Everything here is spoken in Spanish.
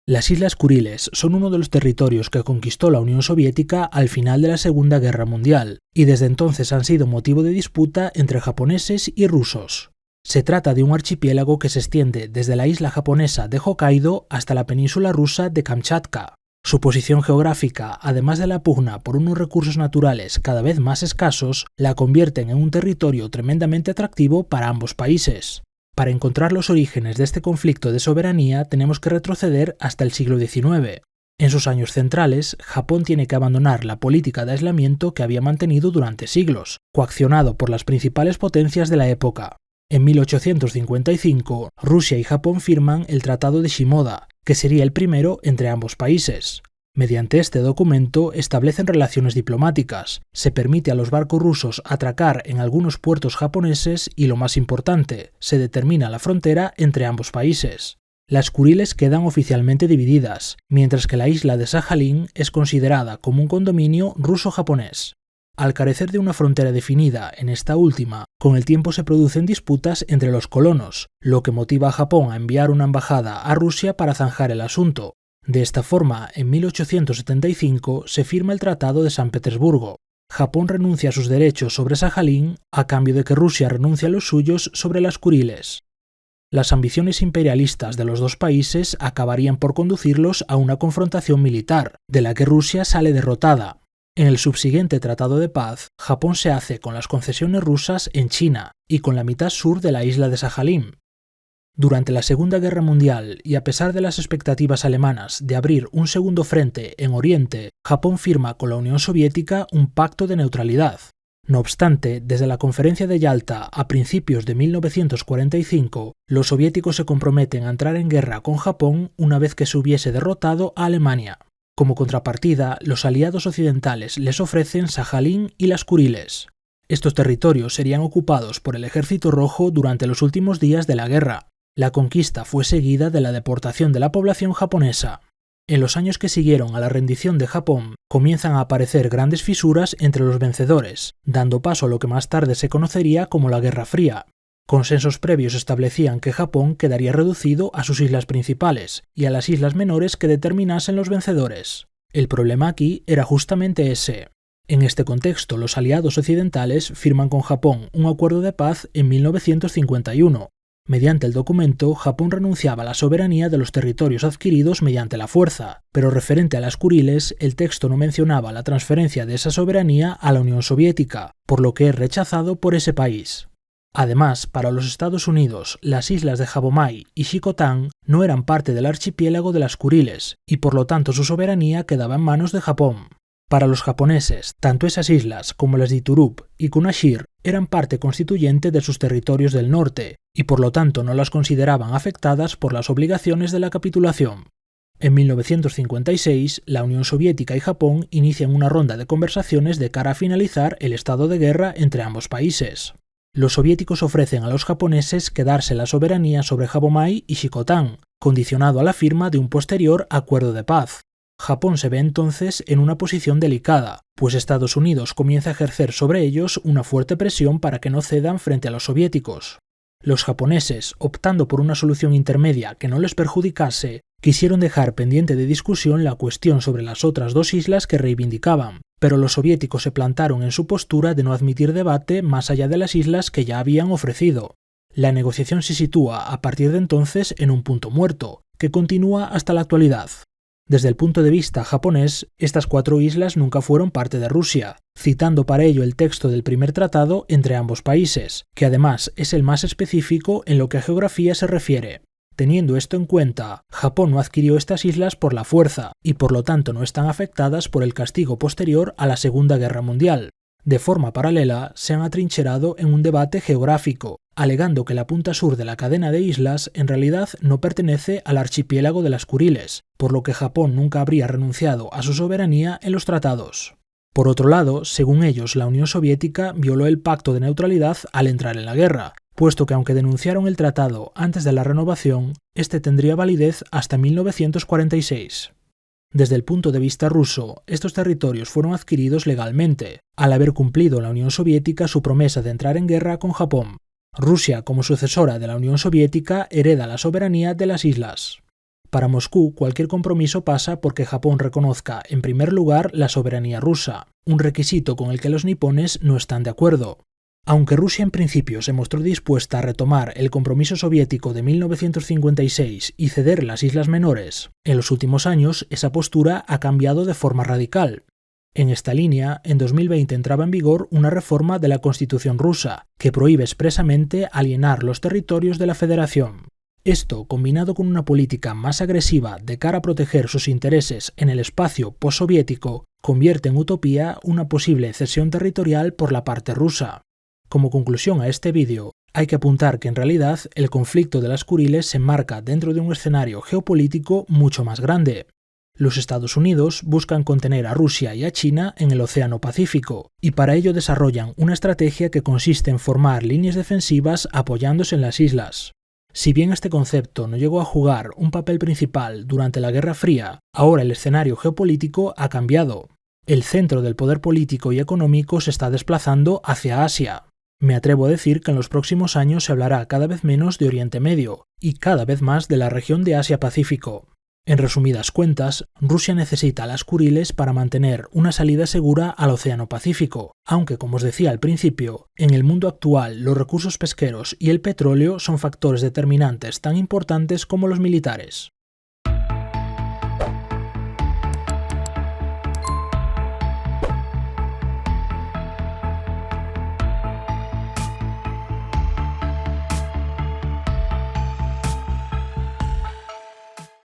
Las Islas Kuriles son uno de los territorios que conquistó la Unión Soviética al final de la Segunda Guerra Mundial, y desde entonces han sido motivo de disputa entre japoneses y rusos. Se trata de un archipiélago que se extiende desde la isla japonesa de Hokkaido hasta la península rusa de Kamchatka. Su posición geográfica, además de la pugna por unos recursos naturales cada vez más escasos, la convierten en un territorio tremendamente atractivo para ambos países. Para encontrar los orígenes de este conflicto de soberanía tenemos que retroceder hasta el siglo XIX. En sus años centrales, Japón tiene que abandonar la política de aislamiento que había mantenido durante siglos, coaccionado por las principales potencias de la época. En 1855, Rusia y Japón firman el Tratado de Shimoda, que sería el primero entre ambos países. Mediante este documento establecen relaciones diplomáticas, se permite a los barcos rusos atracar en algunos puertos japoneses y, lo más importante, se determina la frontera entre ambos países. Las Kuriles quedan oficialmente divididas, mientras que la isla de Sajalín es considerada como un condominio ruso-japonés. Al carecer de una frontera definida en esta última, con el tiempo se producen disputas entre los colonos, lo que motiva a Japón a enviar una embajada a Rusia para zanjar el asunto. De esta forma, en 1875 se firma el Tratado de San Petersburgo. Japón renuncia a sus derechos sobre Sajalín a cambio de que Rusia renuncie a los suyos sobre las Kuriles. Las ambiciones imperialistas de los dos países acabarían por conducirlos a una confrontación militar, de la que Rusia sale derrotada. En el subsiguiente Tratado de Paz, Japón se hace con las concesiones rusas en China y con la mitad sur de la isla de Sajalín. Durante la Segunda Guerra Mundial, y a pesar de las expectativas alemanas de abrir un segundo frente en Oriente, Japón firma con la Unión Soviética un pacto de neutralidad. No obstante, desde la Conferencia de Yalta a principios de 1945, los soviéticos se comprometen a entrar en guerra con Japón una vez que se hubiese derrotado a Alemania. Como contrapartida, los aliados occidentales les ofrecen Sajalín y las Kuriles. Estos territorios serían ocupados por el Ejército Rojo durante los últimos días de la guerra. La conquista fue seguida de la deportación de la población japonesa. En los años que siguieron a la rendición de Japón, comienzan a aparecer grandes fisuras entre los vencedores, dando paso a lo que más tarde se conocería como la Guerra Fría. Consensos previos establecían que Japón quedaría reducido a sus islas principales y a las islas menores que determinasen los vencedores. El problema aquí era justamente ese. En este contexto, los aliados occidentales firman con Japón un acuerdo de paz en 1951. Mediante el documento, Japón renunciaba a la soberanía de los territorios adquiridos mediante la fuerza, pero referente a las Kuriles, el texto no mencionaba la transferencia de esa soberanía a la Unión Soviética, por lo que es rechazado por ese país. Además, para los Estados Unidos, las islas de Habomai y Shikotan no eran parte del archipiélago de las Kuriles, y por lo tanto su soberanía quedaba en manos de Japón. Para los japoneses, tanto esas islas como las de Iturup y Kunashir eran parte constituyente de sus territorios del norte, y por lo tanto no las consideraban afectadas por las obligaciones de la capitulación. En 1956, la Unión Soviética y Japón inician una ronda de conversaciones de cara a finalizar el estado de guerra entre ambos países. Los soviéticos ofrecen a los japoneses quedarse la soberanía sobre Habomai y Shikotan, condicionado a la firma de un posterior acuerdo de paz. Japón se ve entonces en una posición delicada, pues Estados Unidos comienza a ejercer sobre ellos una fuerte presión para que no cedan frente a los soviéticos. Los japoneses, optando por una solución intermedia que no les perjudicase, quisieron dejar pendiente de discusión la cuestión sobre las otras dos islas que reivindicaban, pero los soviéticos se plantaron en su postura de no admitir debate más allá de las islas que ya habían ofrecido. La negociación se sitúa a partir de entonces en un punto muerto, que continúa hasta la actualidad. Desde el punto de vista japonés, estas 4 islas nunca fueron parte de Rusia, citando para ello el texto del primer tratado entre ambos países, que además es el más específico en lo que a geografía se refiere. Teniendo esto en cuenta, Japón no adquirió estas islas por la fuerza, y por lo tanto no están afectadas por el castigo posterior a la Segunda Guerra Mundial. De forma paralela, se han atrincherado en un debate geográfico, alegando que la punta sur de la cadena de islas en realidad no pertenece al archipiélago de las Kuriles, por lo que Japón nunca habría renunciado a su soberanía en los tratados. Por otro lado, según ellos, la Unión Soviética violó el pacto de neutralidad al entrar en la guerra, puesto que aunque denunciaron el tratado antes de la renovación, este tendría validez hasta 1946. Desde el punto de vista ruso, estos territorios fueron adquiridos legalmente, al haber cumplido la Unión Soviética su promesa de entrar en guerra con Japón. Rusia, como sucesora de la Unión Soviética, hereda la soberanía de las islas. Para Moscú, cualquier compromiso pasa porque Japón reconozca, en primer lugar, la soberanía rusa, un requisito con el que los nipones no están de acuerdo. Aunque Rusia en principio se mostró dispuesta a retomar el compromiso soviético de 1956 y ceder las islas menores, en los últimos años esa postura ha cambiado de forma radical. En esta línea, en 2020 entraba en vigor una reforma de la Constitución rusa que prohíbe expresamente alienar los territorios de la Federación. Esto, combinado con una política más agresiva de cara a proteger sus intereses en el espacio postsoviético, convierte en utopía una posible cesión territorial por la parte rusa. Como conclusión a este vídeo, hay que apuntar que en realidad el conflicto de las Kuriles se enmarca dentro de un escenario geopolítico mucho más grande. Los Estados Unidos buscan contener a Rusia y a China en el Océano Pacífico, y para ello desarrollan una estrategia que consiste en formar líneas defensivas apoyándose en las islas. Si bien este concepto no llegó a jugar un papel principal durante la Guerra Fría, ahora el escenario geopolítico ha cambiado. El centro del poder político y económico se está desplazando hacia Asia. Me atrevo a decir que en los próximos años se hablará cada vez menos de Oriente Medio y cada vez más de la región de Asia-Pacífico. En resumidas cuentas, Rusia necesita las Kuriles para mantener una salida segura al Océano Pacífico, aunque, como os decía al principio, en el mundo actual los recursos pesqueros y el petróleo son factores determinantes tan importantes como los militares.